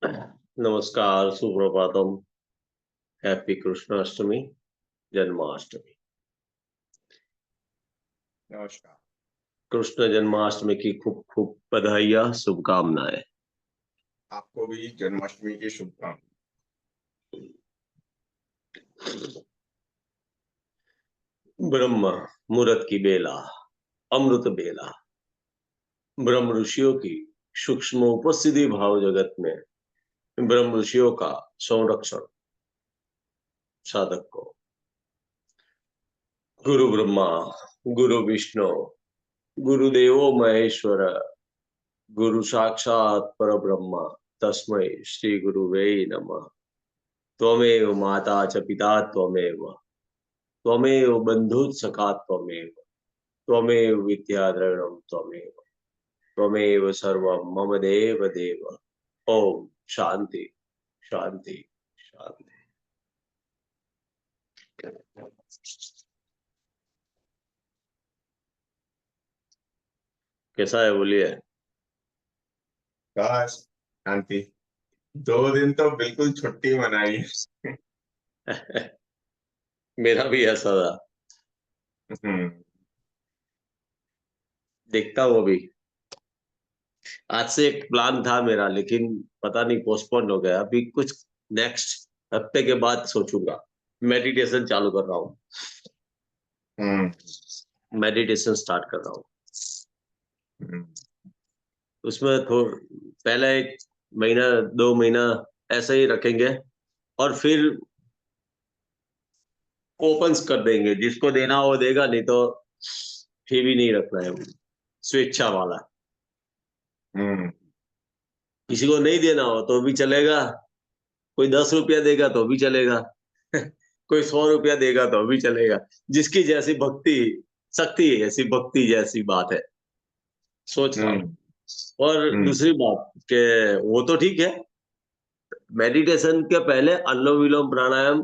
नमस्कार, सुप्रभातम, हैप्पी कृष्णाष्टमी, जन्माष्टमी। नमस्कार। कृष्ण जन्माष्टमी की खूब खूब बधाइयाँ, शुभकामनाएं। आपको भी जन्माष्टमी की शुभकामनाएं। ब्रह्म मुहूर्त की बेला, अमृत बेला, ब्रह्म ऋषियों की सूक्ष्म उपस्थिति भाव जगत में ब्रह्म ऋषियों का संरक्षण साधक को। गुरु ब्रह्मा, गुरु विष्णु, गुरुदेवो महेश्वर, गुरु साक्षात परब्रह्म, तस्मै श्री गुरुवे नमः। त्वमेव माता च पिता त्वमेव, त्वमेव बन्धुः सखा त्वमेव, त्वमेव विद्याधरणं त्वमेव, त्वमेव सर्वं मम देव देव। ओम शांति शांति शांति। कैसा है बोलिए? बस शांति। 2 दिन तो बिल्कुल छुट्टी मनाई। मेरा भी ऐसा था। हम्म। देखता हूँ अभी। आज से एक प्लान था मेरा, लेकिन पता नहीं पोस्टपोन हो गया। अभी कुछ नेक्स्ट हफ्ते के बाद सोचूंगा। मेडिटेशन चालू कर रहा हूँ। हम्म। मेडिटेशन स्टार्ट कर रहा हूँ। हम्म। उसमें थोड़ा पहले 1 महीना 2 महीना ऐसे ही रखेंगे, और फिर ओपन्स कर देंगे। जिसको देना हो देगा, नहीं तो फिर भी नहीं रखना है। स्वेच्छा वाला। हम्म। किसी को नहीं देना हो तो भी चलेगा, कोई 10 रुपया देगा तो भी चलेगा। कोई 100 रुपया देगा तो भी चलेगा। जिसकी जैसी भक्ति शक्ति है, ऐसी भक्ति जैसी बात है। सोच रहा हूँ। हम्म। और हम्म। दूसरी बात कि वो तो ठीक है, मेडिटेशन के पहले अनुलोम विलोम प्राणायाम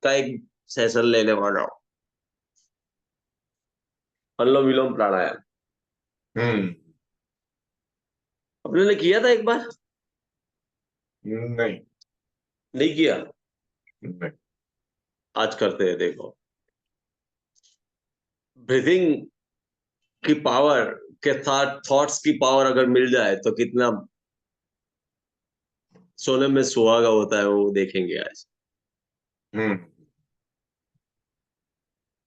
का एक सेशन लेने वाला हूँ। अनुलोम विलोम प्राणायाम हम्म। अपने ने किया था एक बार? नहीं। नहीं किया? नहीं। आज करते हैं, देखो। ब्रीथिंग की पावर के साथ थॉट्स की पावर अगर मिल जाए तो कितना सोने में सुहागा होता है, वो देखेंगे आज। हम्म।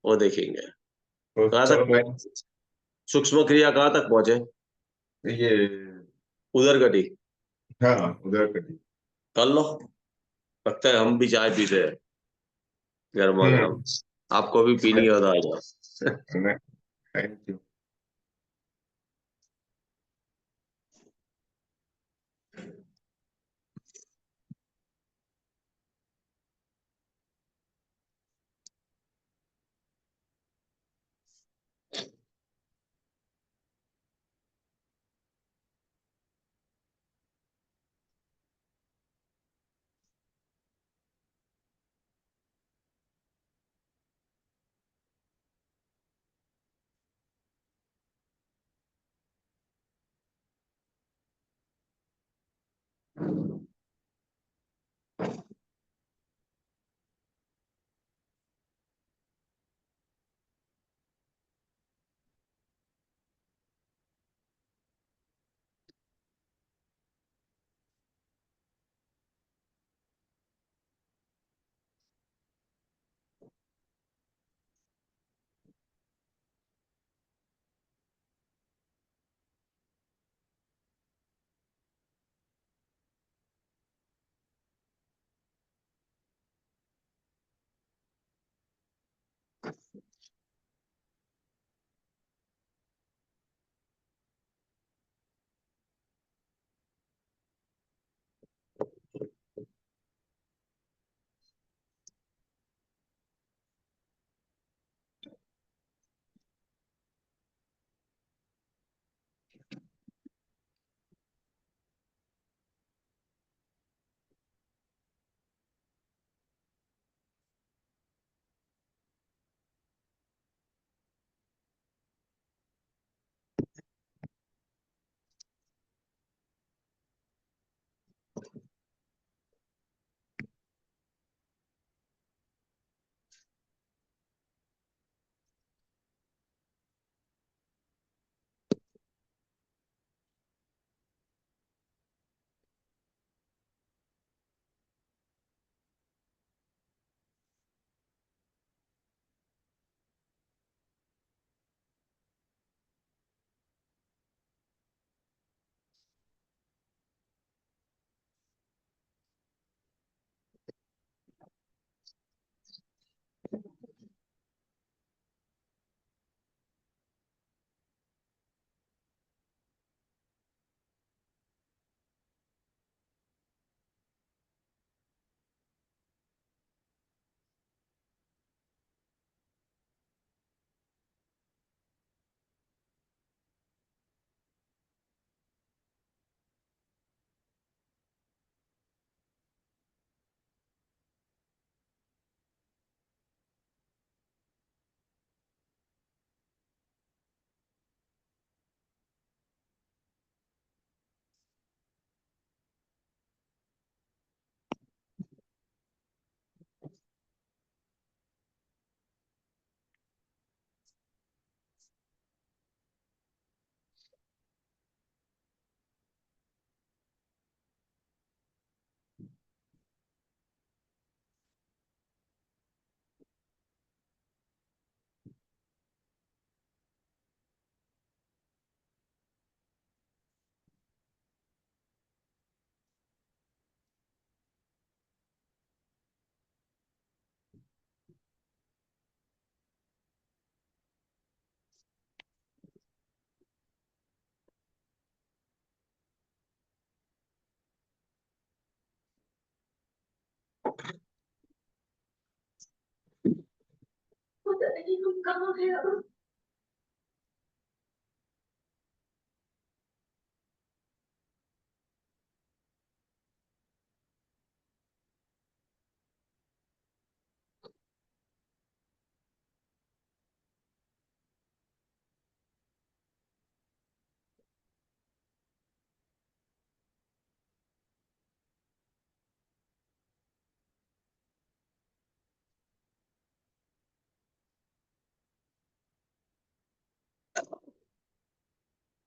वो देखेंगे। तो कहाँ तक चलो मैं सूक्ष्म क्रिया कहाँ तक पहुंचे? ये। उधर घटी। हाँ, उधर करिए। कर लो। लगता है हम भी चाय पीते हैं, गर्मा गर्म। हम्म। आपको भी पीनी है तो आ जाओ। Thank you.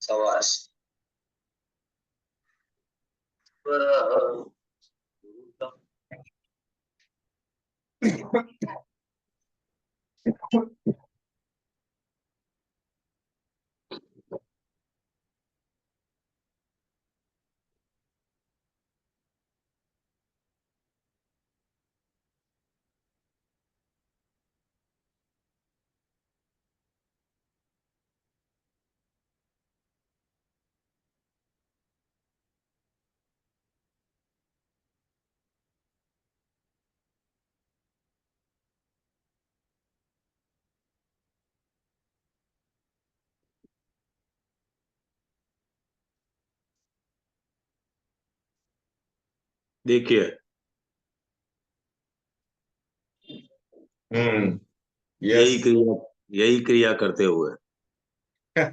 शाबाश। देखिए, यस। यही क्रिया करते हुए है।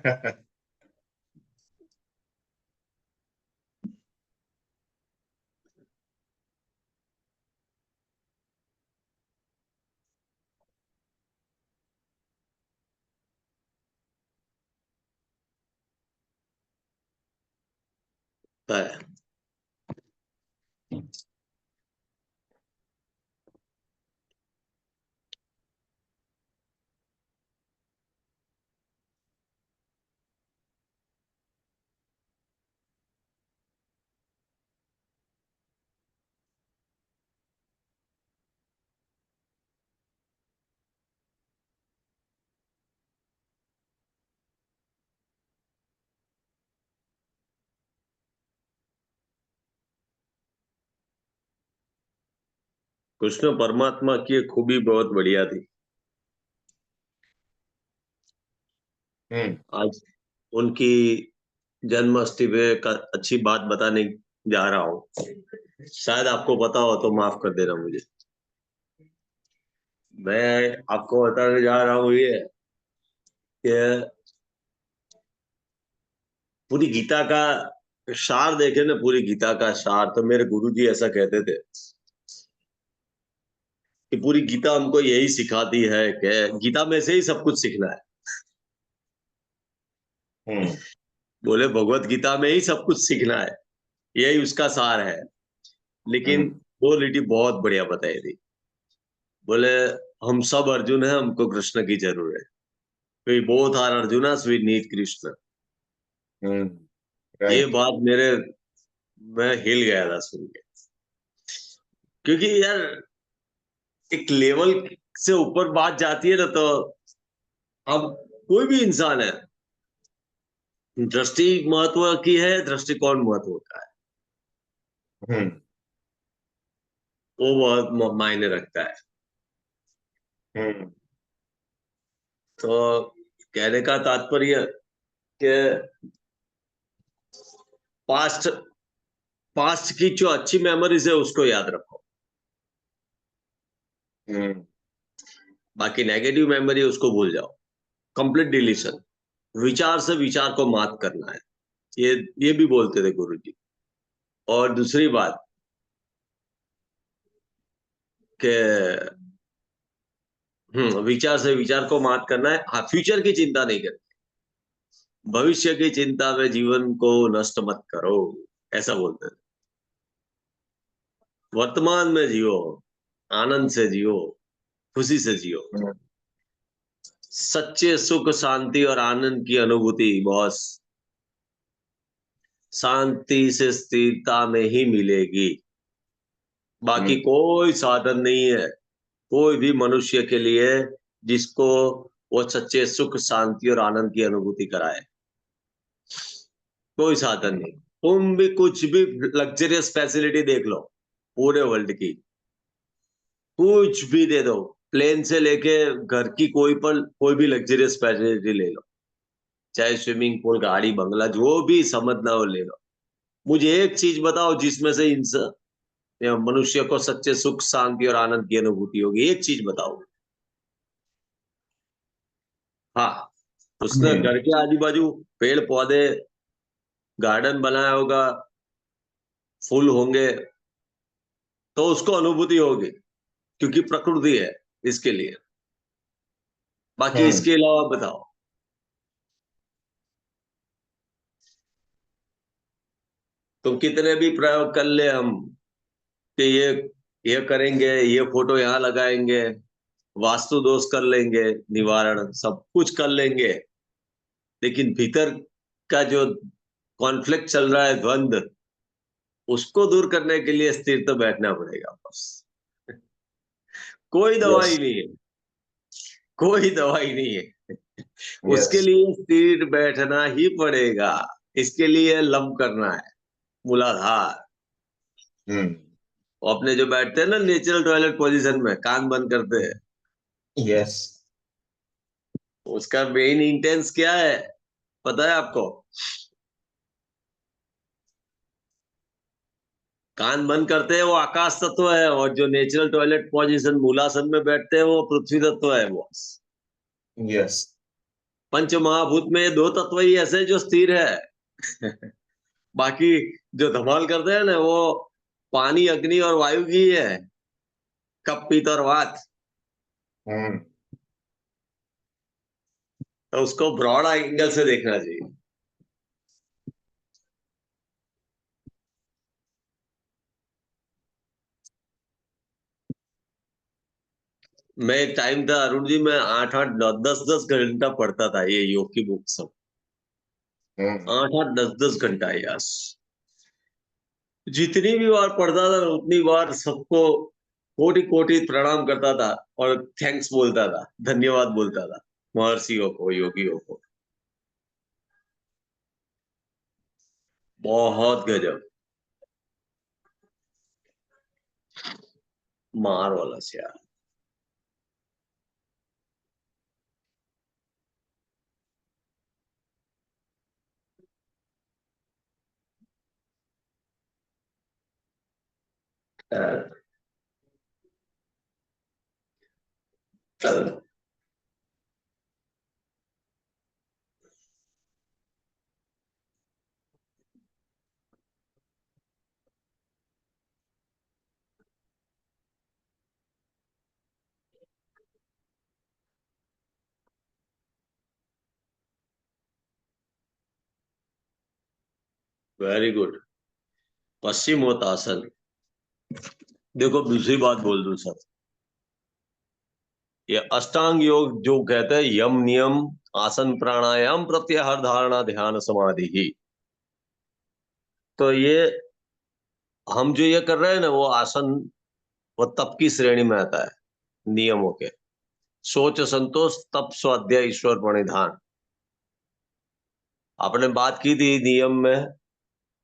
कृष्ण परमात्मा की एक खूबी बहुत बढ़िया थी। आज उनकी जन्माष्टमी पे अच्छी बात बताने जा रहा हूँ। शायद आपको पता हो तो माफ कर देना मुझे। मैं आपको बताने जा रहा हूँ ये कि पूरी गीता का सार देखे ना, पूरी गीता का सार, तो मेरे गुरुजी ऐसा कहते थे कि पूरी गीता हमको यही सिखाती है कि गीता में से ही सब कुछ सीखना है। बोले भगवत गीता में ही सब कुछ सीखना है, यही उसका सार है। लेकिन वो लिटी बहुत बढ़िया बताई थी। बोले हम सब अर्जुन हैं, हमको कृष्ण की जरूरत है। We both are Arjunas, we need Krishna. ये राइट। बात मेरे, मैं हिल गया था सुन के। क्योंकि यार एक लेवल से ऊपर बात जाती है ना, तो अब कोई भी इंसान है, दृष्टि महत्व की है, दृष्टिकोण महत्व का है, वो बहुत मायने रखता है। तो कहने का तात्पर्य कि पास्ट पास्ट की जो अच्छी मेमोरीज है उसको याद रखो, बाकी नेगेटिव मेमोरी उसको भूल जाओ। Complete deletion. विचार से विचार को मात करना है, ये भी बोलते थे गुरुजी। और दूसरी बात कि विचार से विचार को मात करना है। हाँ, फ्यूचर की चिंता नहीं करनी, भविष्य की चिंता में जीवन को नष्ट मत करो, ऐसा बोलते थे। वर्तमान में जियो, आनंद से जियो, खुशी से जियो। सच्चे सुख शांति और आनंद की अनुभूति बॉस शांति से स्थिरता में ही मिलेगी। बाकी कोई साधन नहीं है कोई भी मनुष्य के लिए जिसको वो सच्चे सुख शांति और आनंद की अनुभूति कराए। कोई साधन नहीं। तुम भी कुछ भी लग्जरियस फैसिलिटी देख लो पूरे वर्ल्ड की, कुछ भी दे दो, प्लेन से लेके घर की कोई भी लग्जरियस फैसिलिटी ले लो, चाहे स्विमिंग पूल, गाड़ी, बंगला, जो भी समझना हो ले लो। मुझे एक चीज बताओ जिसमें से इंसान या मनुष्य को सच्चे सुख, शांति और आनंद की अनुभूति होगी। एक चीज बताओ। हाँ, उसने हम्म। घर के आजू बाजू पेड़ पौधे, गार्डन बनाया होगा, फूल होंगे, तो उसको अनुभूति होगी, क्योंकि प्रकृति है इसके लिए। बाकी हम्म। इसके अलावा बताओ। तुम कितने भी प्रयोग कर ले हम, कि ये करेंगे, ये फोटो यहाँ लगाएंगे, वास्तु दोष कर लेंगे, निवारण सब कुछ कर लेंगे, लेकिन भीतर का जो कॉन्फ्लिक्ट चल रहा है, द्वंद, उसको दूर करने के लिए स्थिर तो बैठना पड़ेगा बस। कोई यस। दवाई नहीं है, कोई दवाई नहीं है। उसके यस। लिए स्थिर बैठना ही पड़ेगा। इसके लिए लंब करना है, मूलाधार। हम्म। और अपने जो बैठते हैं ना नेचुरल टॉयलेट पोजीशन में, कान बंद करते हैं, यस। उसका मेन इंटेंस क्या है पता है आपको? कान बंद करते हैं वो आकाश तत्व है, और जो नेचुरल टॉयलेट पोजीशन मूलासन में बैठते हैं वो पृथ्वी तत्व है बॉस। यस। पंच महाभूत में ये दो तत्व ही ऐसे हैं जो स्थिर है। बाकी जो धमाल करते हैं ना, वो पानी, अग्नि और वायु की है, कप, पित्त और वात। हम्म। तो उसको ब्रॉड एंगल से देखना चाहिए। मैं एक टाइम था अरुण जी, मैं 8 8 10 10 घंटा पढ़ता था ये योग की बुक सब। हम्म। 8 8 10 10 घंटा, यस। जितनी भी बार पढ़ता था ना, उतनी बार सबको कोटि कोटि प्रणाम करता था, और थैंक्स बोलता था, धन्यवाद बोलता था महर्षियों को, योगियों को। बहुत गजब, मार वाला से यार। Very good. पश्चिमोत्तासन। देखो दूसरी बात बोल दूं सर, ये अष्टांग योग जो कहते हैं, यम नियम, आसन, प्राणायाम, प्रत्याहार, धारणा, ध्यान, समाधि ही, तो ये हम जो ये कर रहे हैं ना, वो आसन, वो तप की श्रेणी में आता है नियमों के। सोच, संतोष, तप, स्वाध्याय, ईश्वर प्रणिधान। आपने बात की थी नियम में,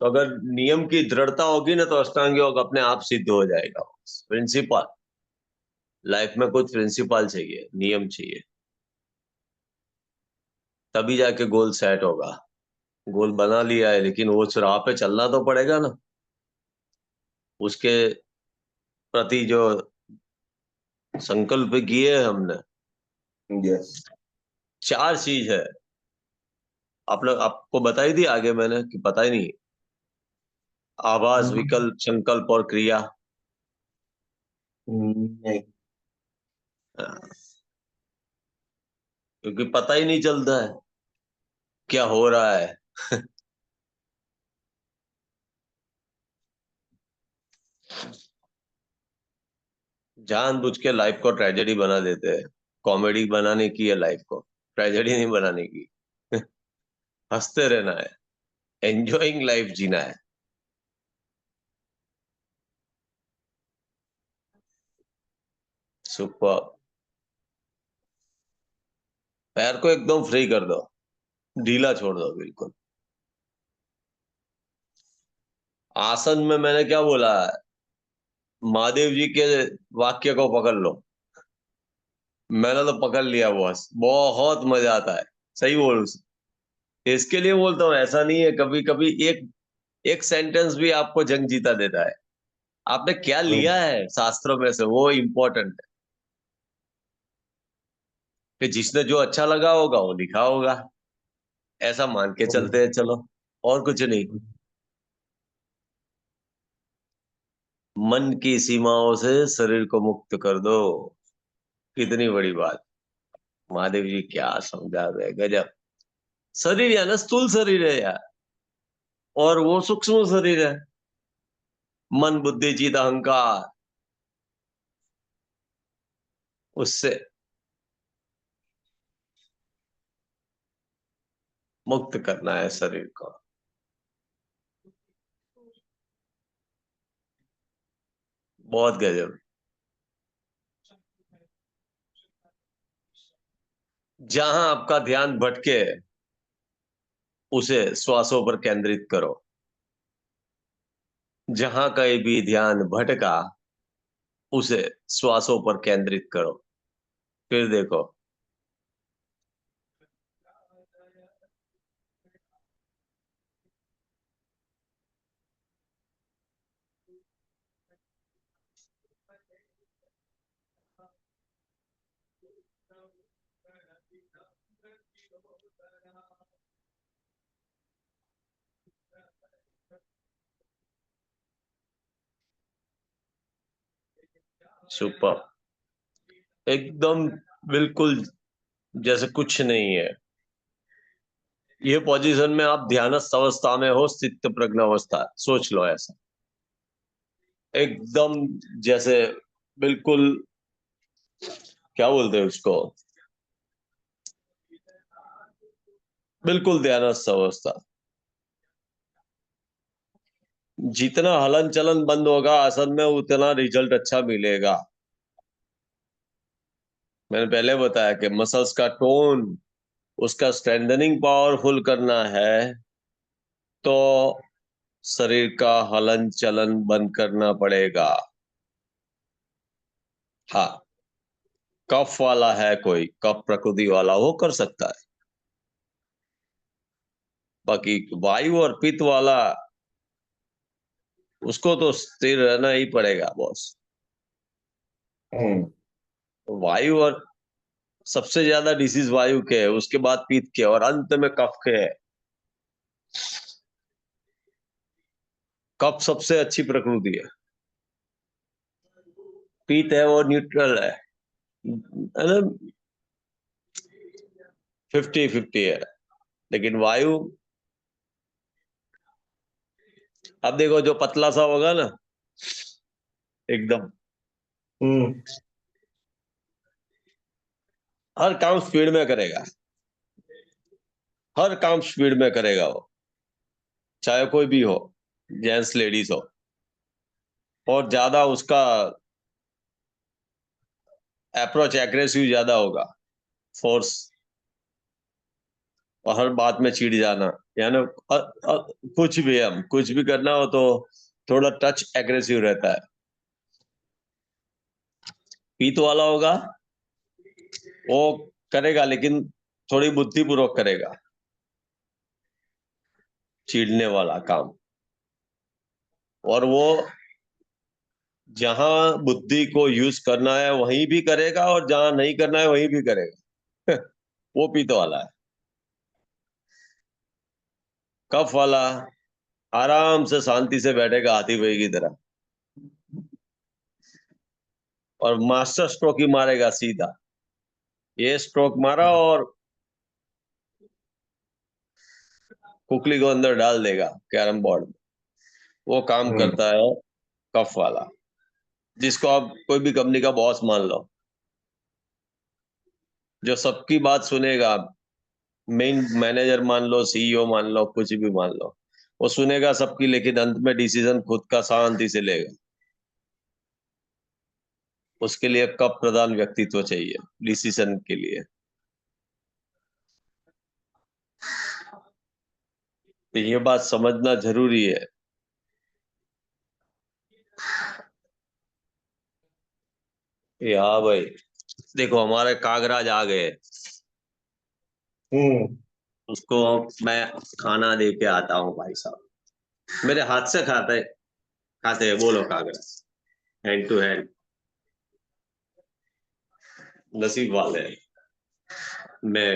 तो अगर नियम की दृढ़ता होगी ना, तो अष्टांग योग अपने आप सिद्ध हो जाएगा। प्रिंसिपल, लाइफ में कुछ प्रिंसिपल चाहिए, नियम चाहिए, तभी जाके गोल सेट होगा। गोल बना लिया है, लेकिन वो उस राह पे चलना तो पड़ेगा ना, उसके प्रति जो संकल्प किए हैं हमने। यस। 4 चीज है, आप लोग, आपको बताई थी आगे मैंने कि पता ही नहीं? आवाज, विकल्प, संकल्प और क्रिया। नहीं। हाँ, क्योंकि पता ही नहीं चलता है क्या हो रहा है। जानबूझ के लाइफ को ट्रेजेडी बना देते हैं। कॉमेडी बनाने की है लाइफ को, ट्रेजेडी नहीं बनाने की। हंसते रहना है, एंजॉयिंग लाइफ जीना है। सुपर। पैर को एकदम फ्री कर दो, ढीला छोड़ दो बिल्कुल। आसन में मैंने क्या बोला है? महादेव जी के वाक्य को पकड़ लो, मैंने तो पकड़ लिया बॉस, बहुत मजा आता है। सही बोल, इसके लिए बोलता हूँ, ऐसा नहीं है, कभी कभी एक एक सेंटेंस भी आपको जंग जीता देता है। आपने क्या लिया है शास्त्रों में से, वो इम्पोर्टेंट है। कि जिसने जो अच्छा लगा होगा वो लिखा होगा, ऐसा मान के चलते हैं, चलो। और कुछ नहीं। मन की सीमाओं से शरीर को मुक्त कर दो, कितनी बड़ी बात। महादेव जी क्या समझा रहे, गजब। शरीर या ना स्थूल शरीर है यार, और वो सूक्ष्म शरीर है। मन बुद्धि चित्त अहंकार, उससे मुक्त करना है शरीर को। बहुत गजब। जहां आपका ध्यान भटके, उसे श्वासों पर केंद्रित करो। जहां कहीं भी ध्यान भटका, उसे श्वासों पर केंद्रित करो। फिर देखो। सुपर, एकदम, बिल्कुल जैसे कुछ नहीं है। ये पोजीशन में आप ध्यानस्थ अवस्था में हो, स्थित प्रज्ञ अवस्था, सोच लो ऐसा। एकदम जैसे, बिल्कुल, क्या बोलते हैं उसको, बिल्कुल ध्यानस्थ अवस्था। जितना हलन चलन बंद होगा असल में, उतना रिजल्ट अच्छा मिलेगा। मैंने पहले बताया कि मसल्स का टोन, उसका स्ट्रेंथनिंग पावरफुल करना है, तो शरीर का हलन चलन बंद करना पड़ेगा। हाँ, कफ वाला है कोई, कफ प्रकृति वाला, वो कर सकता है। बाकी वायु और पित्त वाला, उसको तो स्थिर रहना ही पड़ेगा बॉस। वायु और, सबसे ज्यादा डिसीज वायु के है, उसके बाद पित्त के, और अंत में कफ के है। कफ सबसे अच्छी प्रकृति है। पित्त है वो न्यूट्रल है ना, 50-50 है। लेकिन वायु, अब देखो जो पतला सा होगा ना, एकदम, हर काम स्पीड में करेगा, हर काम स्पीड में करेगा वो, चाहे कोई भी हो, जेंट्स लेडीज हो। और ज्यादा उसका अप्रोच एग्रेसिव ज्यादा होगा, फोर्स, और हर बात में चिढ़ जाना, यानी कुछ भी, हम कुछ भी करना हो तो थोड़ा टच एग्रेसिव रहता है। पीत वाला होगा, वो करेगा लेकिन थोड़ी बुद्धिपूर्वक करेगा, चिढ़ने वाला काम। और वो जहां बुद्धि को यूज करना है वहीं भी करेगा, और जहां नहीं करना है वहीं भी करेगा। वो पीत वाला है। कफ वाला आराम से शांति से बैठेगा, हाथी भाई की तरह, और मास्टर स्ट्रोक ही मारेगा सीधा। ये स्ट्रोक मारा और कुकली को अंदर डाल देगा कैरम बोर्ड में। वो काम करता है कफ वाला, जिसको आप कोई भी कंपनी का बॉस मान लो, जो सबकी बात सुनेगा, मेन मैनेजर मान लो, सीईओ मान लो, कुछ भी मान लो, वो सुनेगा सबकी, लेकिन अंत में डिसीजन खुद का शांति से लेगा। उसके लिए कब प्रधान व्यक्तित्व चाहिए डिसीजन के लिए। तो ये बात समझना जरूरी है। हाँ भाई, देखो हमारे कागराज आ गए, उसको मैं खाना दे के आता हूँ भाई साहब। मेरे हाथ से खाते हैं, बोलो कागराज, हैंड टू हैंड, नसीब वाले हैं। मैं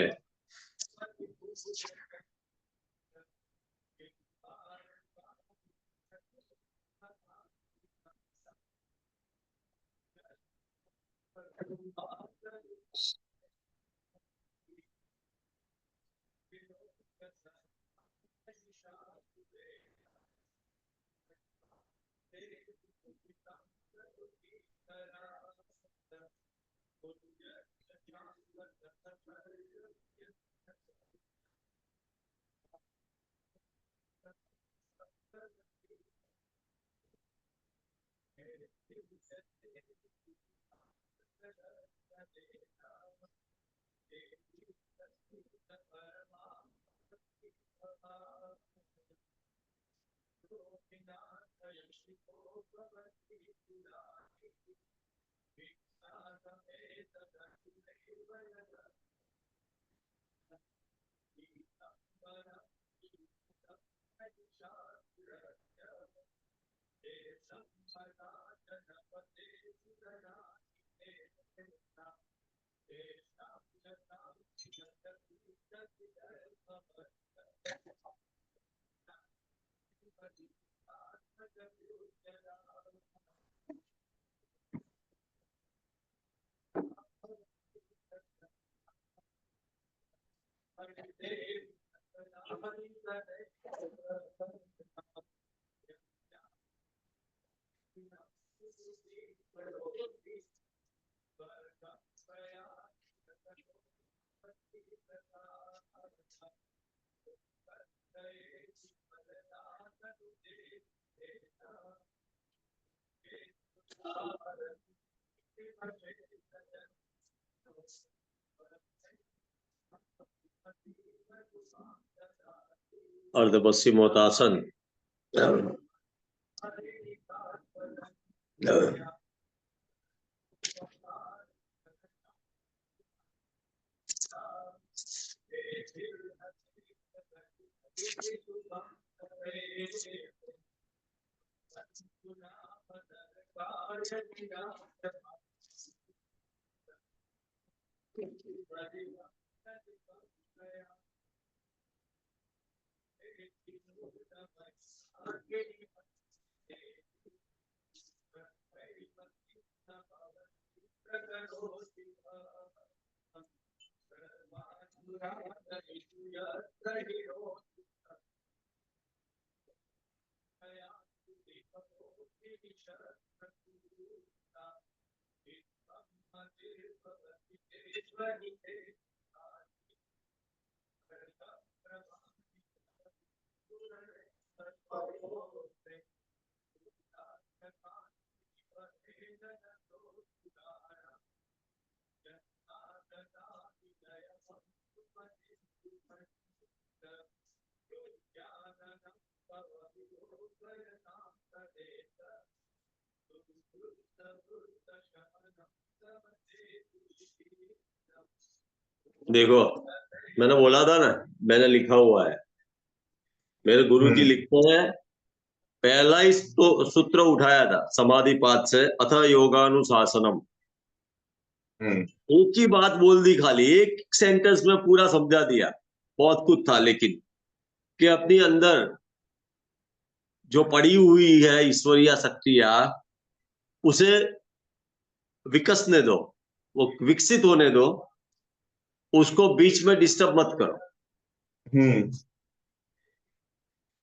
अर्ध पश्चिमोत्तासन, देखो मैंने बोला था ना, मैंने लिखा हुआ है, मेरे गुरु जी लिखते हैं, पहला ही सूत्र उठाया था समाधि पाद से, अथ योगानुशासनम। एक ही बात बोल दी, खाली एक सेंटेंस में पूरा समझा दिया, बहुत कुछ था, लेकिन कि अपनी अंदर जो पड़ी हुई है ईश्वरीय शक्तियां, उसे विकसने दो, वो विकसित होने दो, उसको बीच में डिस्टर्ब मत करो।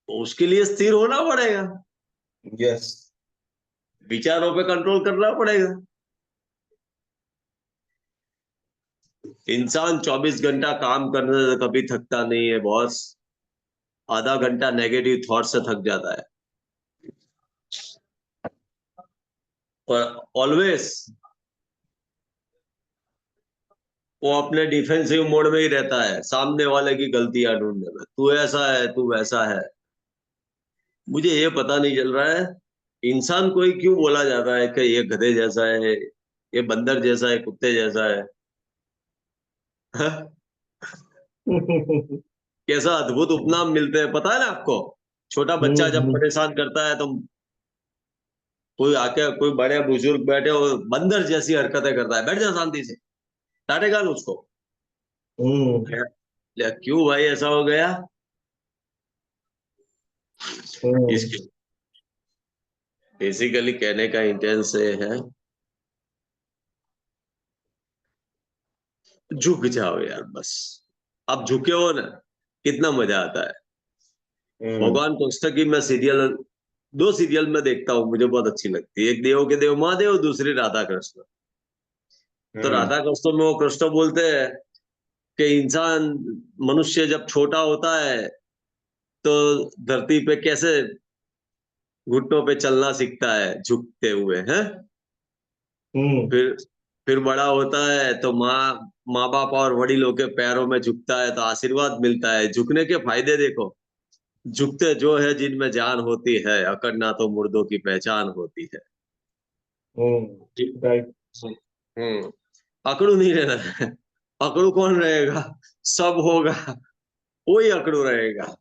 तो उसके लिए स्थिर होना पड़ेगा, यस। विचारों पे कंट्रोल करना पड़ेगा। इंसान 24 घंटा काम करने से कभी थकता नहीं है बॉस, आधा घंटा नेगेटिव थॉट से थक जाता है। और ऑलवेज वो अपने डिफेंसिव मोड में ही रहता है, सामने वाले की गलतियां ढूंढने में, तू ऐसा है, तू वैसा है। मुझे ये पता नहीं चल रहा है इंसान को ही क्यों बोला जाता है कि ये गधे जैसा है, ये बंदर जैसा है, कुत्ते जैसा है। कैसा अद्भुत उपनाम मिलते हैं, पता है ना आपको? छोटा बच्चा जब हम्म, परेशान करता है तो कोई आके, कोई बड़े बुजुर्ग बैठे हो, बंदर जैसी हरकतें करता है, बैठ जा शांति से, डांटेगा ना उसको। हम्म, क्यों भाई ऐसा हो गया? हम्म, इसके बेसिकली कहने का इंटेंस ये है, झुक जाओ यार बस। आप झुके हो ना, कितना मजा आता है। हम्म, भगवान कृष्ण की मैं सीरियल, दो सीरियल में देखता हूँ, मुझे बहुत अच्छी लगती है। एक देवों के देव महादेव, दूसरी राधा कृष्ण। तो हम्म, राधा कृष्ण में वो कृष्ण बोलते हैं कि इंसान, मनुष्य जब छोटा होता है तो धरती पे कैसे घुटनों पे चलना सीखता है, झुकते हुए हैं। हम्म, फिर फिर बड़ा होता है तो माँ माँ बाप और वडीलों के पैरों में झुकता है तो आशीर्वाद मिलता है। झुकने के फायदे देखो, झुकते जो है जिनमें जान होती है, अकड़ना तो मुर्दों की पहचान होती है। राइट। हम्म। अकड़ू नहीं रहना है। अकड़ू कौन रहेगा? सब होगा, वही अकड़ू रहेगा।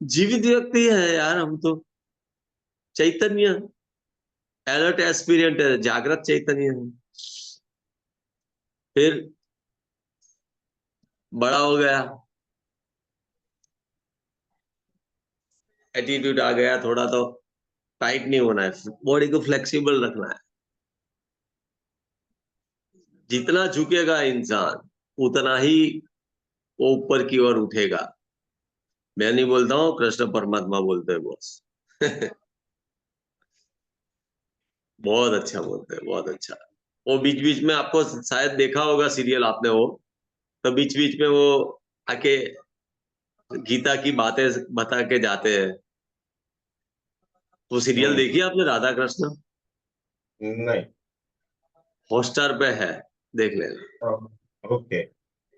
जीवित व्यक्ति है यार हम तो, चैतन्य, अलर्ट एस्पिरेंट है, जागृत चैतन्य है। फिर बड़ा हो गया, एटीट्यूड आ गया थोड़ा, तो टाइट नहीं होना है, बॉडी को फ्लेक्सिबल रखना है। जितना झुकेगा इंसान, उतना ही वो ऊपर की ओर उठेगा। मैं नहीं बोलता हूँ, कृष्ण परमात्मा बोलते हैं बॉस। बहुत अच्छा बोलते हैं, बहुत अच्छा। वो बीच बीच में आपको शायद देखा होगा सीरियल आपने, वो तो बीच बीच में वो आके गीता की बातें बता के जाते हैं। वो सीरियल हम्म, देखी आपने, राधा कृष्ण? नहीं। हॉटस्टार पे है, देख लेना। ओके।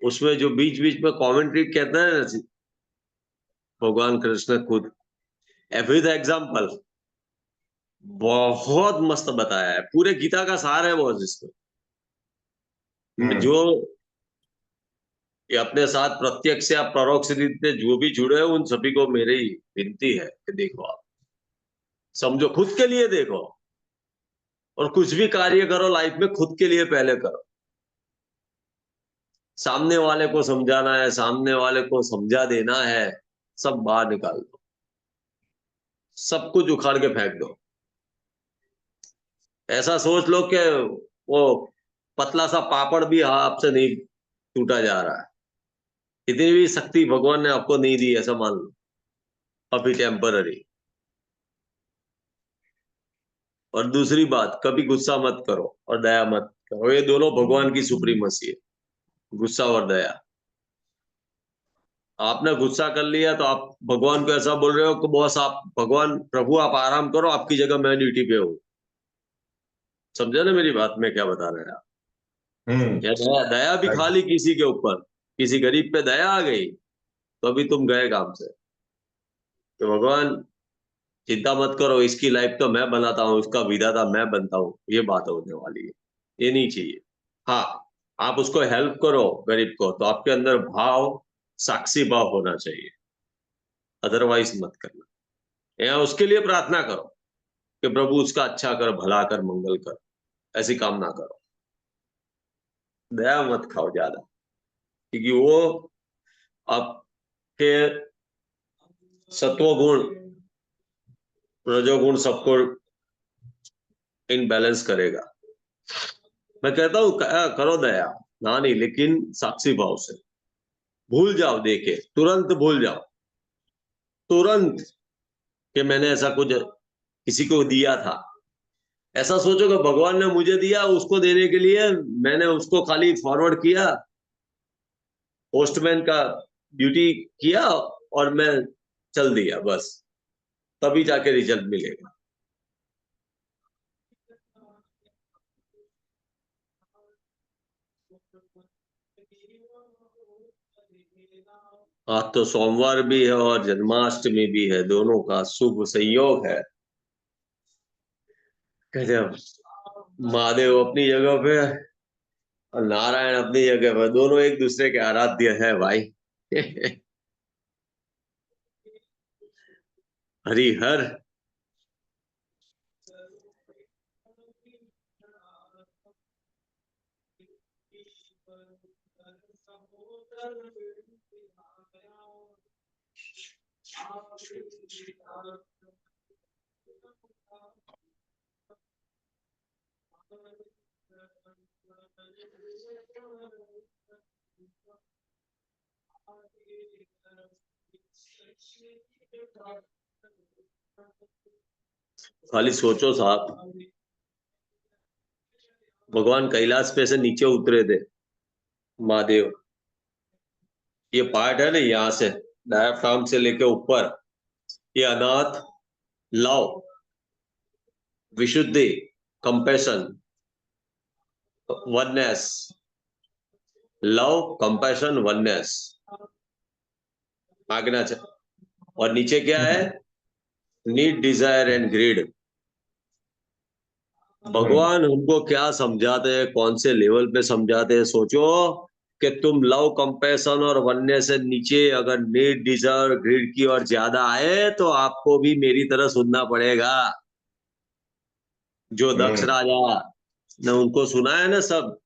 उसमें जो बीच बीच में कमेंट्री कहते हैं ना, भगवान कृष्ण खुद, विद एग्जाम्पल, बहुत मस्त बताया है। पूरे गीता का सार है वो जिसमें, हम्म, जो ये अपने साथ प्रत्यक्ष या परोक्ष रीत से जो भी जुड़े हैं, उन सभी को मेरी विनती है कि देखो, आप समझो, खुद के लिए देखो, और कुछ भी कार्य करो लाइफ में, खुद के लिए पहले करो। सामने वाले को समझाना है, सामने वाले को समझा देना है, सब बाहर निकाल दो, सब कुछ उखाड़ के फेंक दो। ऐसा सोच लो कि वो पतला सा पापड़ भी आपसे नहीं टूटा जा रहा है। इतनी भी शक्ति भगवान ने आपको नहीं दी, ऐसा मान लो, अभी टेम्पररी। और दूसरी बात, कभी गुस्सा मत करो और दया मत करो, ये दोनों भगवान की सुप्रीमसी है, गुस्सा और दया। आपने गुस्सा कर लिया तो आप भगवान को ऐसा बोल रहे हो कि बॉस, आप भगवान प्रभु आप आराम करो, आपकी जगह मैं ड्यूटी पे हूँ। समझे ना मेरी बात, मैं क्या बता रहा है? हम्म, या दया, दया भी राइट। खा ली किसी के ऊपर, किसी गरीब पे दया आ गई, तो अभी तुम गए काम से। तो भगवान, चिंता मत करो, इसकी लाइफ तो मैं बनाता हूँ, इसका विधाता मैं बनता हूँ, ये बात होने वाली है। ये नहीं चाहिए। हाँ, आप उसको हेल्प करो गरीब को, तो आपके अंदर भाव, साक्षी भाव होना चाहिए, अदरवाइज मत करना। या उसके लिए प्रार्थना करो कि प्रभु उसका अच्छा कर, भला कर, मंगल कर, ऐसी कामना करो। दया मत खाओ ज्यादा, क्योंकि वो आपके सत्वगुण, रजोगुण सबको इनबैलेंस करेगा। मैं कहता हूँ करो दया, ना नहीं, लेकिन साक्षी भाव से। भूल जाओ, देखे तुरंत भूल जाओ, तुरंत, कि मैंने ऐसा कुछ किसी को दिया था। ऐसा सोचो कि भगवान ने मुझे दिया, उसको देने के लिए मैंने उसको खाली फॉरवर्ड किया, पोस्टमैन का ड्यूटी किया, और मैं चल दिया बस, तभी जाके रिजल्ट मिलेगा। आज तो सोमवार भी है और जन्माष्टमी भी है, दोनों का शुभ संयोग है। गजब। महादेव अपनी जगह पे और नारायण अपनी जगह पे, दोनों एक दूसरे के आराध्य है भाई। हरिहर। खाली सोचो साहब, भगवान कैलाश पे से नीचे उतरे थे महादेव। ये पार्ट है ना, यहाँ से डायफ्राम से लेके ऊपर, ये Anahata, love, Vishuddhi, compassion, oneness, love, compassion, oneness, Ajna. और नीचे क्या है? Need, desire and greed. भगवान हमको क्या समझाते हैं, कौन से लेवल पे समझाते हैं? सोचो कि तुम लव, कंपैशन और वननेस से नीचे अगर नीड, डिजायर, ग्रीड की और ज्यादा आए तो आपको भी मेरी तरह सुनना पड़ेगा। जो दक्ष राजा ने उनको सुना है ना सब,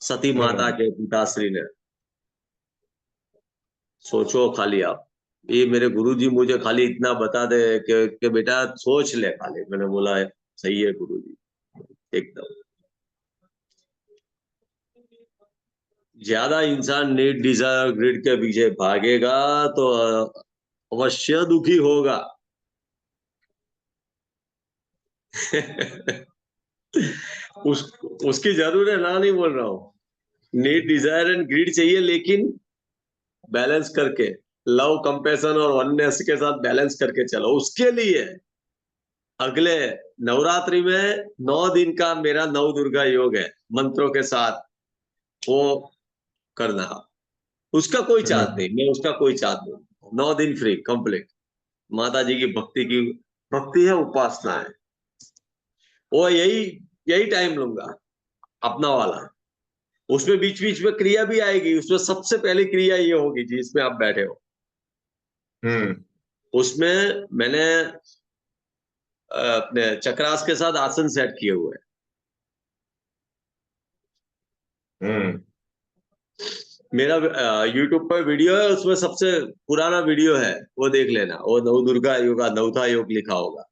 सती माता के पिताश्री ने। सोचो खाली आप, ये मेरे गुरुजी मुझे खाली इतना बता दे कि बेटा सोच ले खाली। मैंने बोला है, सही है गुरुजी, एकदम। ज्यादा इंसान नीड, डिजायर, ग्रिड के पीछे भागेगा तो अवश्य दुखी होगा। उसकी जरूर है ना, नहीं बोल रहा हूं। नीड, डिजायर एंड ग्रीड चाहिए, लेकिन बैलेंस करके, लव, कंपैशन और वननेस के साथ बैलेंस करके चलो। उसके लिए अगले नवरात्रि में 9 दिन का मेरा नव दुर्गा योग है, मंत्रों के साथ, वो करना। उसका कोई चार्ज नहीं, मैं उसका कोई चार्ज नहीं। 9 दिन फ्री कंप्लीट। माता जी की भक्ति है, उपासना है, वो यही यही टाइम लूंगा अपना वाला। उसमें बीच बीच में क्रिया भी आएगी। उसमें सबसे पहली क्रिया ये होगी जिसमें आप बैठे हो। उसमें मैंने अपने चक्रास के साथ आसन सेट किए हुए हैं। मेरा यूट्यूब पर वीडियो है, उसमें सबसे पुराना वीडियो है, वो देख लेना। वो नव दुर्गा योगा, नवथा योग लिखा होगा।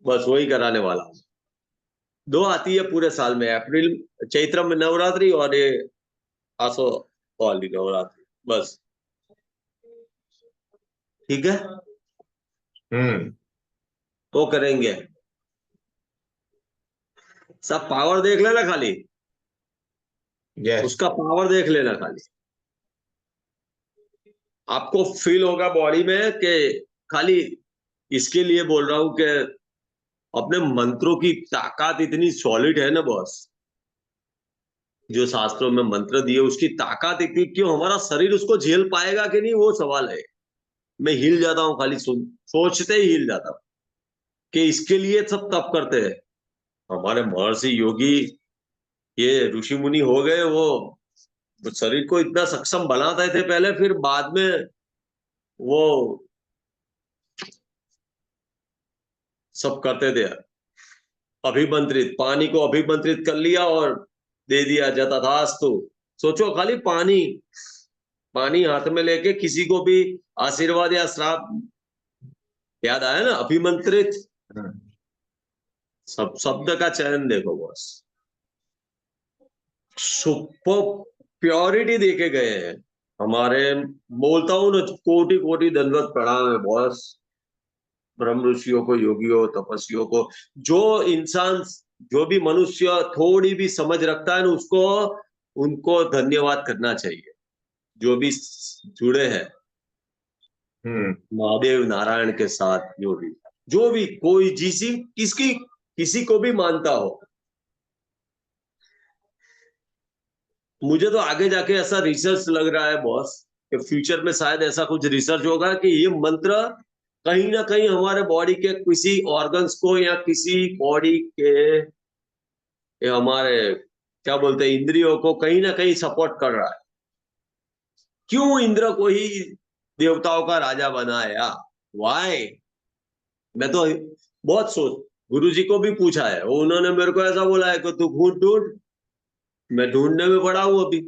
बस वही कराने वाला हूँ। 2 आती है पूरे साल में, अप्रैल चैत्र में नवरात्रि और ये आसो वाली नवरात्रि, बस। ठीक है, वो करेंगे। सब पावर देख लेना खाली, उसका पावर देख लेना खाली। आपको फील होगा बॉडी में कि खाली इसके लिए बोल रहा हूं कि अपने मंत्रों की ताकत इतनी सॉलिड है ना बॉस। जो शास्त्रों में मंत्र दिए उसकी ताकत इतनी, क्यों हमारा शरीर उसको झेल पाएगा कि नहीं, वो सवाल है। मैं हिल जाता हूँ खाली सोचते ही हिल जाता हूँ कि इसके लिए सब तप करते हैं। हमारे महर्षि योगी, ये ऋषि मुनि हो गए, वो शरीर को इतना सक्षम बनाते थे पहले, फिर बाद में वो सब करते थे। अभिमंत्रित, पानी को अभिमंत्रित कर लिया और दे दिया जतथास्तु। सोचो खाली पानी, पानी हाथ में लेके किसी को भी आशीर्वाद या श्राप, याद आया ना, अभिमंत्रित। सब शब्द का चयन देखो बॉस, सुपर प्योरिटी देके गए हैं हमारे। बोलता हूं ना, कोटि कोटि दंडवत प्रणाम है बॉस, ब्रह्म ऋषियों को, योगियों, तपस्वियों को। जो इंसान, जो भी मनुष्य थोड़ी भी समझ रखता है ना, उसको, उनको धन्यवाद करना चाहिए। जो भी जुड़े हैं महादेव नारायण के साथ, जो भी कोई किसी को भी मानता हो। मुझे तो आगे जाके ऐसा रिसर्च लग रहा है बॉस कि फ्यूचर में शायद ऐसा कुछ रिसर्च होगा कि ये मंत्र कहीं ना कहीं हमारे बॉडी के किसी ऑर्गन्स को या किसी बॉडी के ये हमारे क्या बोलते हैं इंद्रियों को कहीं ना कहीं सपोर्ट कर रहा है। क्यों इंद्र को ही देवताओं का राजा बनाया? वाई? मैं तो बहुत सोच गुरु जी को भी पूछा है, उन्होंने मेरे को ऐसा बोला है कि तू ढूंढ ढूंढ। मैं ढूंढने में पड़ा हूं अभी।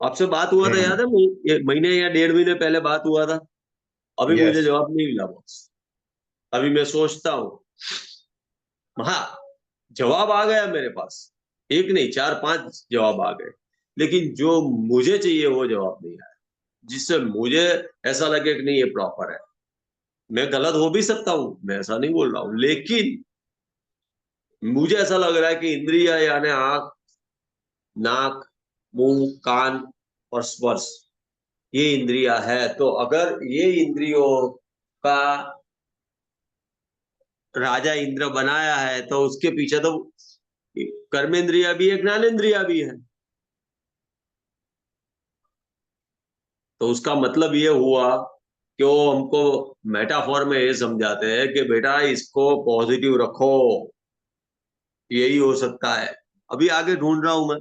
आपसे बात हुआ था याद है, ये महीने या 1.5 महीने पहले बात हुआ था। अभी मुझे यस। जवाब नहीं मिला बॉस। अभी मैं सोचता हूँ। हाँ, जवाब आ गया मेरे पास। एक नहीं, 4-5 जवाब आ गए। लेकिन जो मुझे चाहिए वो जवाब नहीं आया, जिससे मुझे ऐसा लगे कि नहीं ये प्रॉपर है। मैं गलत हो भी सकता हूँ, मैं ऐसा नहीं बोल रहा हूँ, लेकिन मुझे ऐसा लग रहा है कि इंद्रिया यानी आंख, नाक, मुंह, कान और स्पर्श, ये इंद्रिया है। तो अगर ये इंद्रियों का राजा इंद्र बनाया है तो उसके पीछे तो कर्मेंद्रिया भी है, ज्ञानेन्द्रिया भी है। तो उसका मतलब ये हुआ कि वो हमको मेटाफोर में ये समझाते हैं कि बेटा इसको पॉजिटिव रखो, यही हो सकता है। अभी आगे ढूंढ रहा हूं मैं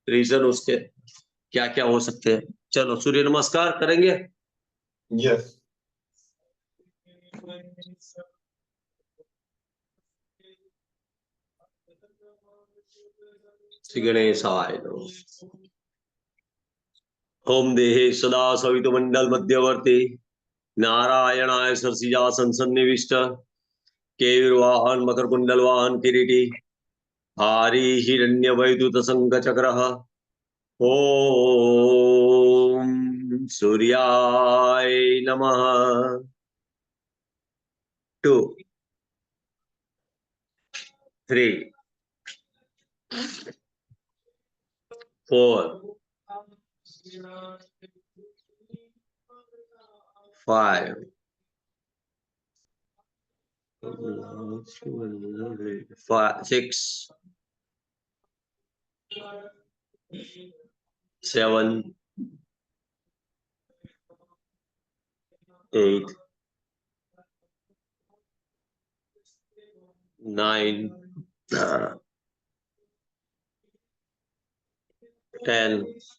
रीजन उसके क्या क्या हो सकते हैं। चलो सूर्य नमस्कार करेंगे। यस। श्री गणेशाय नमः। ओम देहे सदा सवितुमंडल मध्यवर्ती नारायणाय सरसिजासन सन्निविष्ट केयुर्वाहन मकर कुंडल वाहन किरीटी हारी हिरण्य वैदुत संघ चक्र ओम सूर्याय नमः। 2 3 4 5 6 7 8 9 10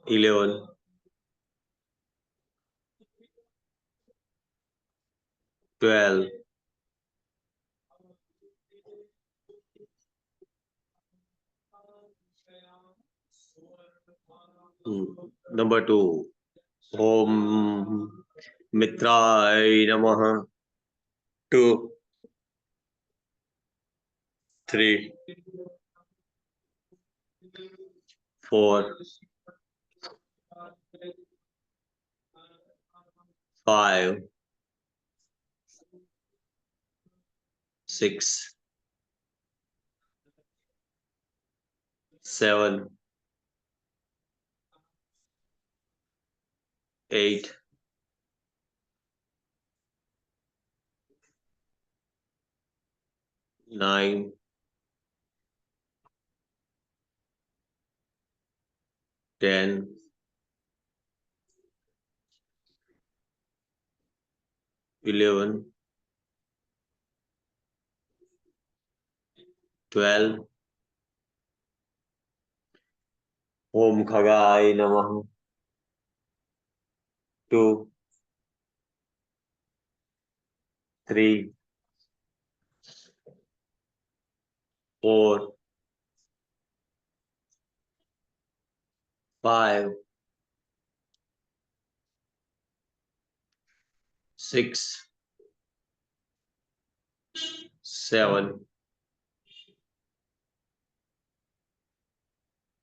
11 12 Number 2 ओम मित्राय नमः। 2 3 4 5 6 7 8 9 10 11 12 ओम खगाय नमः। 2 3 4 5 6 7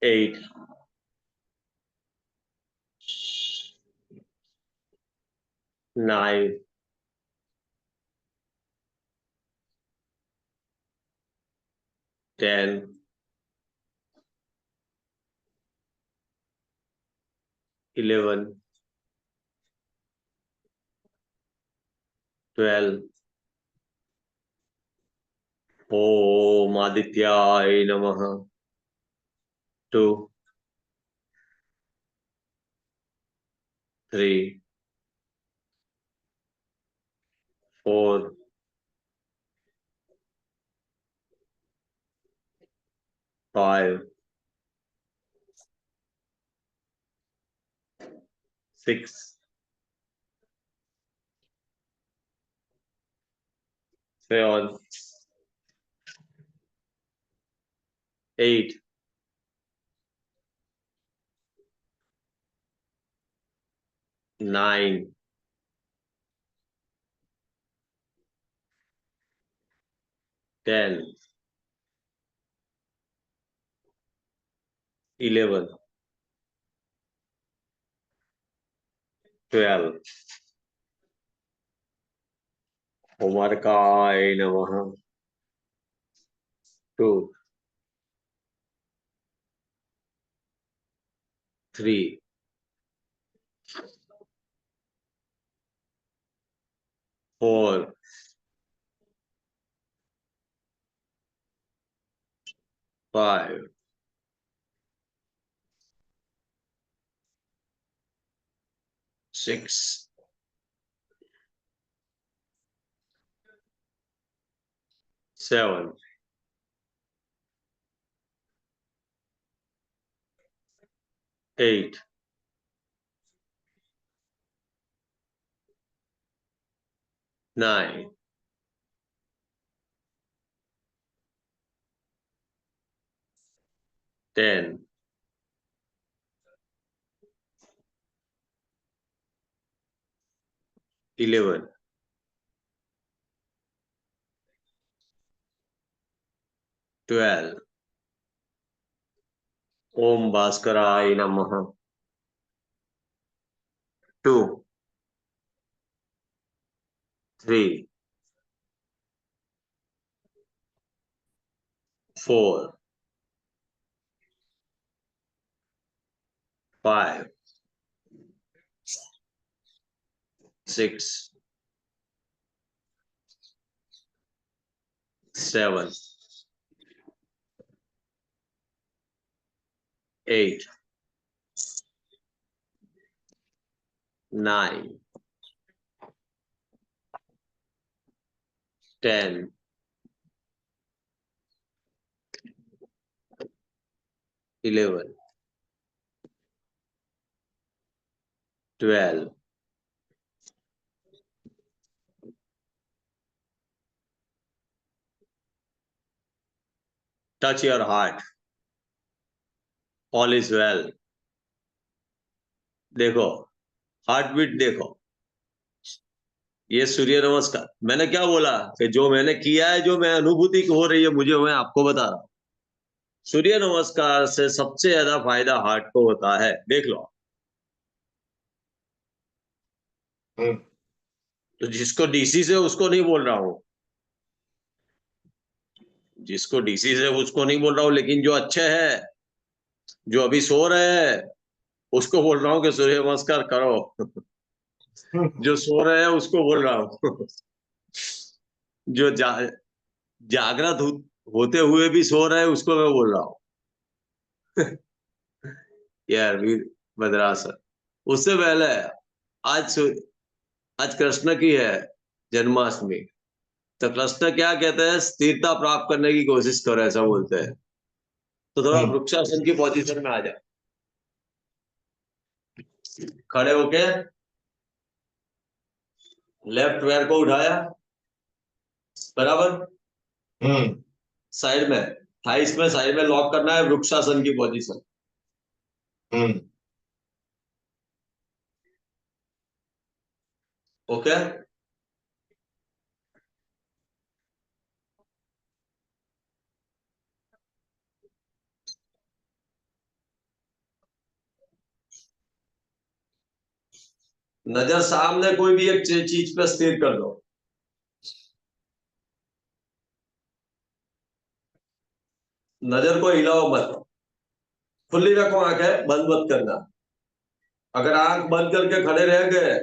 8 9 10 11 12 ओम आदित्याय नमः। 2 3 4 5 6 7 8 9 10 11 12 उमरकाय नमः 2 3 4 5 6 7 8 9 10 11 12 ओम भास्कराय नमः 2 3 4 5 6 7 8 9 10 11 12 touch your heart, all is well. देखो, हार्ट बीट देखो, ये सूर्य नमस्कार। मैंने क्या बोला कि जो मैंने किया है, जो मैं अनुभूति हो रही है मुझे, मैं आपको बता रहा हूं। सूर्य नमस्कार से सबसे ज्यादा फायदा हार्ट को होता है, देख लो। हम्म, तो जिसको डीसी से उसको नहीं बोल रहा हूं, जिसको डीसी से उसको नहीं बोल रहा हूं, लेकिन जो अच्छे हैं, जो अभी सो रहे हैं, उसको बोल रहा हूँ कि सूर्य नमस्कार करो। जो सो रहे हैं उसको बोल रहा हूँ। जो जागृत होते हुए भी सो रहे हैं उसको मैं बोल रहा हूँ। यार वीर भद्रासन। उससे पहले आज आज कृष्ण की है जन्माष्टमी। तो कृष्ण क्या कहते हैं, स्थिरता प्राप्त करने की कोशिश करो, ऐसा बोलते हैं। तो थोड़ा हम्म, वृक्षासन की पोजीशन में आ जाए, खड़े होके लेफ्ट पैर को उठाया, बराबर हम्म, साइड में, थाइस में साइड में लॉक करना है, वृक्षासन की पोजीशन। हम्म, ओके। नजर सामने कोई भी एक चीज पे स्थिर कर दो। नजर को हिलाओ मत, खुली रखो, आंखें बंद मत करना। अगर आंख बंद करके खड़े रह गए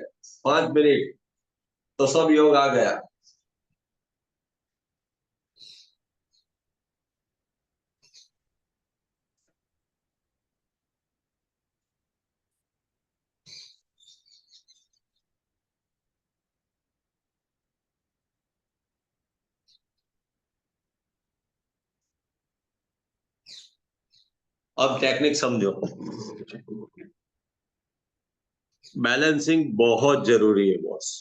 5 मिनट, तो सब योग आ गया। अब टेक्निक समझो। बैलेंसिंग बहुत जरूरी है बॉस।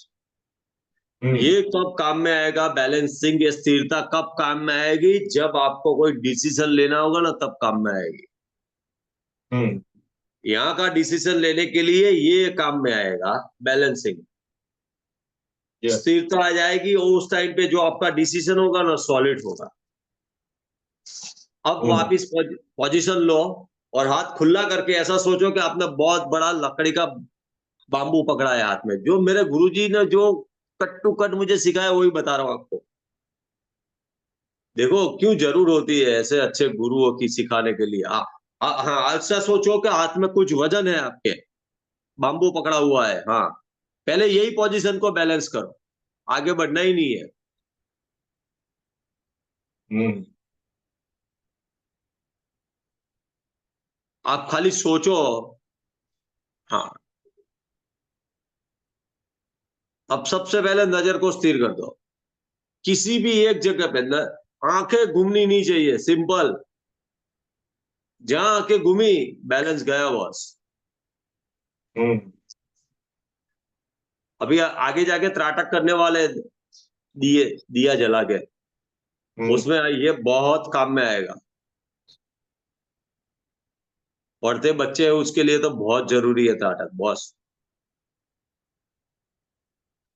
ये कब काम में आएगा? बैलेंसिंग, ये स्थिरता कब काम में आएगी? जब आपको कोई डिसीजन लेना होगा ना, तब काम में आएगी। यहाँ का डिसीजन लेने के लिए ये काम में आएगा बैलेंसिंग। स्थिरता आ जाएगी और उस टाइम पे जो आपका डिसीजन होगा ना, सॉलिड होगा। अब वापिस पोजीशन लो और हाथ खुला करके ऐसा सोचो कि आपने बहुत बड़ा लकड़ी का बाम्बू पकड़ा है हाथ में। जो मेरे गुरुजी ने जो कट टू कट मुझे सिखाया, वही बता रहा हूं आपको। देखो क्यों जरूर होती है ऐसे अच्छे गुरुओं की सिखाने के लिए। हाँ, ऐसा सोचो कि हाथ में कुछ वजन है आपके, बाम्बू पकड़ा हुआ है। हाँ, पहले यही पोजीशन को बैलेंस करो, आगे बढ़ना ही नहीं है। आप खाली सोचो। हाँ, अब सबसे पहले नजर को स्थिर कर दो, किसी भी एक जगह पे न, आंखें घूमनी नहीं चाहिए, सिंपल। जहां आंखें घूमी, बैलेंस गया बॉस। अभी आगे जाके त्राटक करने वाले दिया जला के, उसमें ये बहुत काम में आएगा। पढ़ते बच्चे हैं उसके लिए तो बहुत जरूरी है त्राटक बॉस।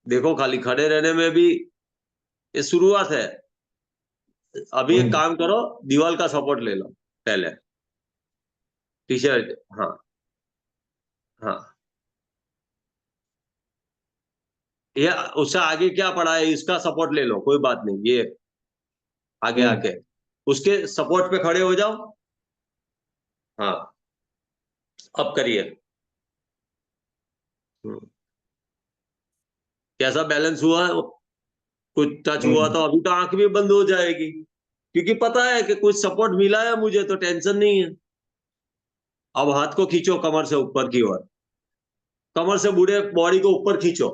देखो खाली खड़े रहने में भी ये शुरुआत है। अभी एक काम करो, दीवार का सपोर्ट ले लो पहले, टी शर्ट। हाँ हाँ, ये उससे आगे क्या पड़ा है इसका सपोर्ट ले लो, कोई बात नहीं। ये आगे आके उसके सपोर्ट पे खड़े हो जाओ। हाँ, अब करिए। कैसा बैलेंस हुआ? कुछ टच हुआ तो अभी तो आंख भी बंद हो जाएगी, क्योंकि पता है कि कुछ सपोर्ट मिला है मुझे, तो टेंशन नहीं है। अब हाथ को खींचो कमर से ऊपर की ओर, कमर से बूढ़े बॉडी को ऊपर खींचो।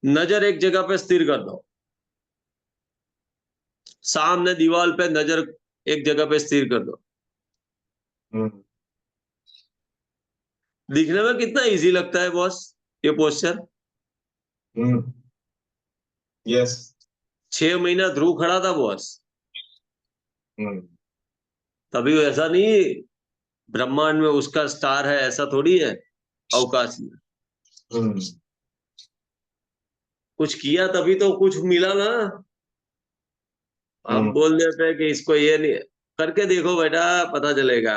नजर एक जगह पे स्थिर कर दो, सामने दीवार पे नजर एक जगह पे स्थिर कर दो। दिखने में कितना इजी लगता है बॉस ये पोस्चर। यस। 6 महीना ध्रुव खड़ा था बॉस, तभी ऐसा नहीं ब्रह्मांड में उसका स्टार है, ऐसा थोड़ी है अवकाश में। कुछ किया तभी तो कुछ मिला ना। आप बोल देते हैं कि इसको ये नहीं, करके देखो बेटा, पता चलेगा।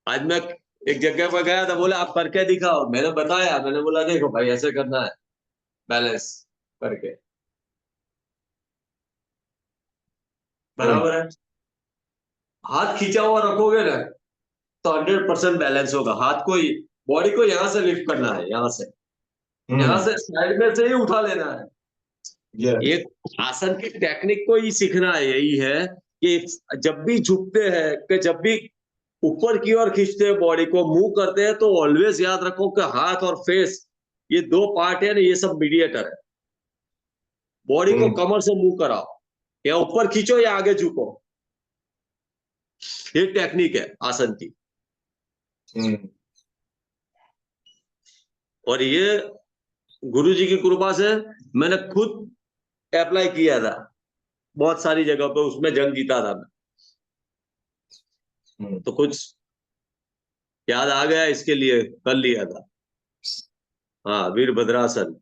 आज मैं एक जगह पर गया था, बोले आप करके दिखाओ। मैंने बताया, मैंने बोला देखो भाई ऐसे करना है, बैलेंस करके। बराबर है। हाथ खींचा हुआ रखोगे ना, तो 100% बैलेंस होगा। हाथ को, बॉडी को यहाँ से लिफ्ट करना है, यहाँ से साइड में से ही उठा लेना है। एक आसन की टेक्निक को ही सीखना है, यही है कि जब भी झुकते हैं, कि जब भी ऊपर की ओर खींचते हैं, बॉडी को मूव करते हैं, तो ऑलवेज याद रखो कि हाथ और फेस, ये दो पार्ट है ना, ये सब मीडिएटर है। बॉडी को कमर से मूव कराओ, या ऊपर खींचो या आगे झुको। ये टेक्निक है आसन की। और ये गुरु जी की कृपा से मैंने खुद अप्लाई किया था बहुत सारी जगह पे, उसमें जंग जीता था मैं। तो कुछ याद आ गया, इसके लिए कर लिया था। हाँ, वीरभद्रासन।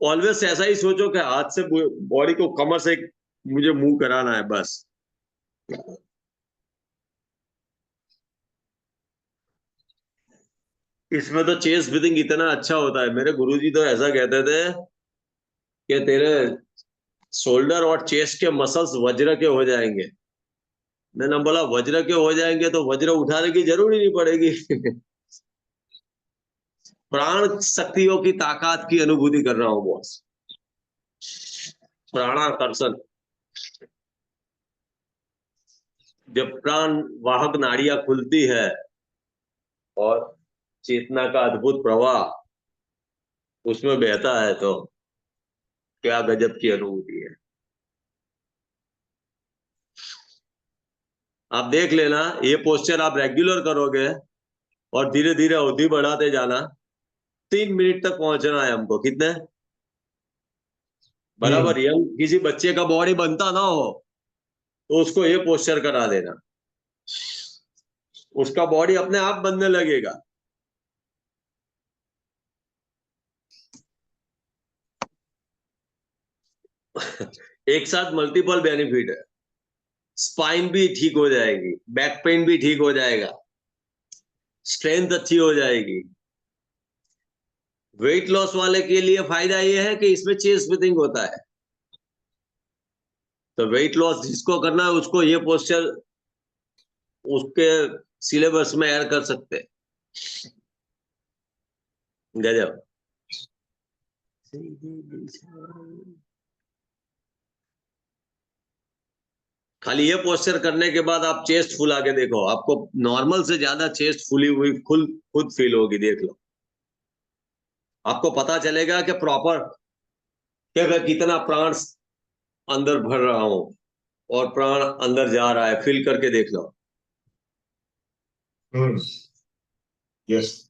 ऑलवेज ऐसा ही सोचो कि हाथ से बॉडी को कमर से मुझे मूव कराना है बस। इसमें तो चेस्ट ब्रीथिंग इतना अच्छा होता है। मेरे गुरुजी तो ऐसा कहते थे कि तेरे शोल्डर और चेस्ट के मसल्स वज्र के हो जाएंगे। मैंने बोला वज्र के हो जाएंगे तो वज्र उठाने की जरूर ही नहीं पड़ेगी। प्राण शक्तियों की ताकत की अनुभूति कर रहा हूं बॉस। प्राणाकर्षण, जब प्राण वाहक नाड़ियां खुलती है और चेतना का अद्भुत प्रवाह उसमें बहता है, तो क्या गजब की अनुभूति है। आप देख लेना, ये पोस्चर आप रेगुलर करोगे और धीरे धीरे अवधि बढ़ाते जाना, 3 मिनट तक पहुंचना है हमको। कितने बराबर यंग किसी बच्चे का बॉडी बनता ना हो तो उसको ये पोस्चर करा देना, उसका बॉडी अपने आप बनने लगेगा। एक साथ मल्टीपल बेनिफिट है। स्पाइन भी ठीक हो जाएगी, बैक पेन भी ठीक हो जाएगा, स्ट्रेंथ अच्छी हो जाएगी। वेट लॉस वाले के लिए फायदा ये है कि इसमें चेस्ट ब्रीथिंग होता है, तो वेट लॉस जिसको करना है उसको ये पोस्चर उसके सिलेबस में ऐड कर सकते हैं। गजब। खाली ये पोस्चर करने के बाद आप चेस्ट फुला के देखो, आपको नॉर्मल से ज्यादा चेस्ट फुली हुई खुद फील होगी। देख लो, आपको पता चलेगा कि प्रॉपर क्या कितना प्राण अंदर भर रहा हूं और प्राण अंदर जा रहा है, फील करके देख लो। यस।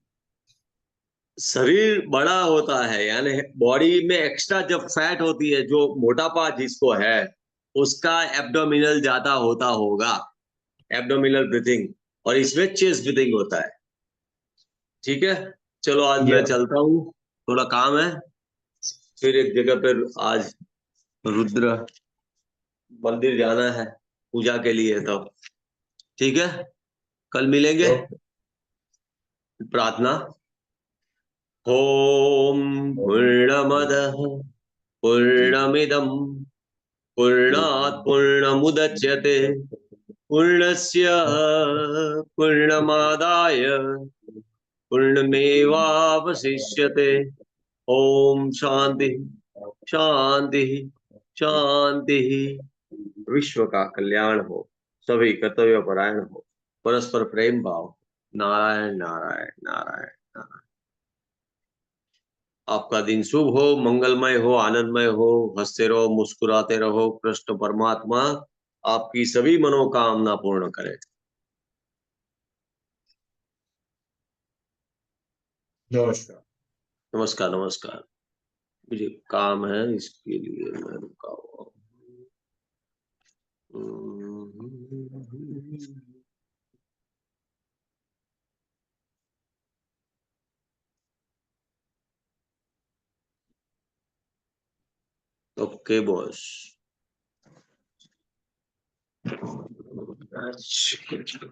शरीर बड़ा होता है, यानी बॉडी में एक्स्ट्रा जब फैट होती है, जो मोटापा जिसको है उसका एब्डोमिनल ज्यादा होता होगा, एब्डोमिनल ब्रीथिंग, और इसमें चेस्ट ब्रीथिंग होता है। ठीक है, चलो आज मैं चलता हूँ, थोड़ा काम है। फिर एक जगह पर आज रुद्र मंदिर जाना है पूजा के लिए, तो ठीक है, कल मिलेंगे। प्रार्थना। ओम पूर्णमदः पूर्णमिदं पूर्णात् पूर्णमुदच्यते पूर्णस्य पूर्णमादाय पूर्णमेवावशिष्यते। ओम शांति शांति शांति। विश्व का कल्याण हो, सभी कर्तव्य परायण हो, परस्पर प्रेम भाव। नारायण नारायण नारायण नारायण। आपका दिन शुभ हो, मंगलमय हो, आनंदमय हो, हंसते रहो, मुस्कुराते रहो। कृष्ण परमात्मा आपकी सभी मनोकामना पूर्ण करे। नमस्कार। नमस्कार नमस्कार। मुझे काम है, इसके लिए मैं रुका हुआ हूँ। Okay boss. अच्छा